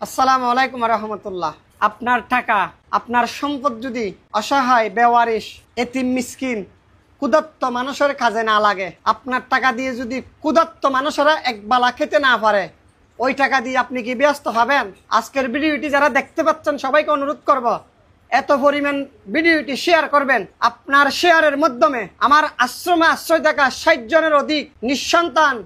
আসসালামু আলাইকুম রহমতুল্লাহ। আপনার টাকা, আপনার সম্পদ যদি অসহায়, বেওয়ারিশ, এতিম, মিসকিন, ক্ষুধার্ত মানুষের কাজে না লাগে, আপনার টাকা দিয়ে যদি ক্ষুধার্ত মানুষেরা একবেলা খেতে না পারে, ওই টাকা দিয়ে আপনি কি ব্যস্ত হবেন? আজকের ভিডিওটি যারা দেখতে পাচ্ছেন সবাইকে অনুরোধ করব, এত পরিমাণ ভিডিওটি শেয়ার করবেন। আপনার শেয়ারের মাধ্যমে আমার আশ্রমে আশ্রয় থাকা ৬০ জনের অধিক নিঃসন্তান,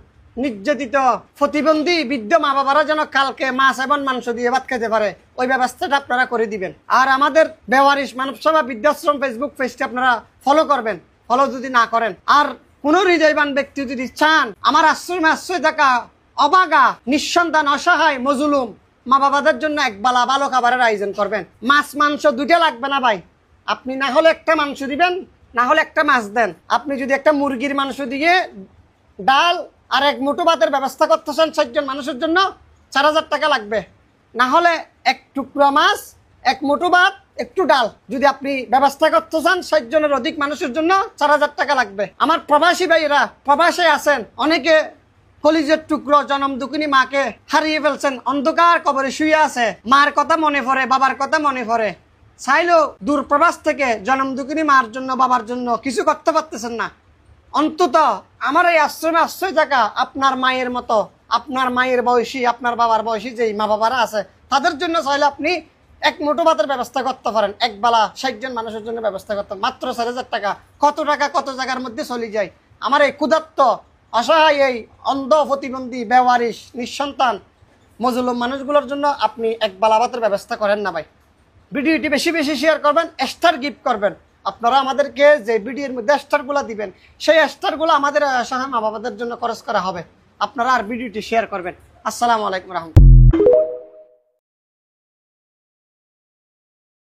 নির্যাতিত, প্রতিবন্ধী বৃদ্ধ মা বাবারা যেন কালকে মাছ এবং মাংস দিয়ে ভাত খেতে পারে, ওই ব্যবস্থাটা আপনারা করে দিবেন। আর আমাদের বেওয়ারিশ মানব সেবা বৃদ্ধাশ্রম ফেসবুক পেজটি আপনারা ফলো করবেন। ফলো যদি না করেন, আর কোন হৃদয়বান ব্যক্তি যদি চান আমার আশ্রমে আশ্রয় থাকা অবাগা, নিঃসন্তান, অসহায়, মজলুম মা বাবাদের জন্য একবেলা ভালো খাবারের আয়োজন করবেন, মাছ মাংস দুইটা লাগবে না ভাই। আপনি না হলে একটা মাংস দিবেন, না হলে একটা মাছ দেন। আপনি যদি একটা মুরগির মাংস দিয়ে ডাল আর এক মুঠো ভাতের ব্যবস্থা করতেছেন ৬০ জন মানুষের জন্য, ৪,০০০ টাকা লাগবে। না হলে এক টুকরা মাছ, এক মুঠো ভাত, একটু ডাল যদি আপনি ব্যবস্থা করতে চান ৬০ জনের অধিক মানুষের জন্য, ৪,০০০ টাকা লাগবে। আমার প্রবাসী ভাইরা প্রবাসে আছেন, অনেকে কলিজের টুকরো জনম দুঃখিনী মাকে হারিয়ে ফেলছেন, অন্ধকার কবরে শুয়ে আছে, মার কথা মনে পড়ে, বাবার কথা মনে পড়ে, চাইলেও দূর প্রবাস থেকে জনম দুঃখিনী মার জন্য, বাবার জন্য কিছু করতে পারতেছেন না। অন্তত আমার এই আশ্রমে আশ্রয় থাকা আপনার মায়ের মতো, আপনার মায়ের বয়সী, আপনার বাবার বয়সী যেই মা বাবারা আছে, তাদের জন্য চাইলে আপনি এক মুঠো ভাতের ব্যবস্থা করতে পারেন। একবেলা ৬০ জন মানুষের জন্য ব্যবস্থা করতে মাত্র ৪,০০০ টাকা। কত টাকা কত জায়গার মধ্যে চলে যায়। আমার এই ক্ষুধার্ত, অসহায়, এই অন্ধ, প্রতিবন্ধী, বেওয়ারিশ, নিঃসন্তান, মজলুম মানুষগুলোর জন্য আপনি একবেলা ভাতের ব্যবস্থা করেন না ভাই। ভিডিওটি বেশি বেশি শেয়ার করবেন, স্টার গিফট করবেন। আপনারা আমাদেরকে যে ভিডিওর মধ্যে স্টারগুলো দিবেন, সেই স্টারগুলো আমাদের অসহায় মা বাবাদের জন্য খরচ করা হবে। আপনারা আর ভিডিওটি শেয়ার করবেন। আসসালামু আলাইকুম রহমতুল্লাহ।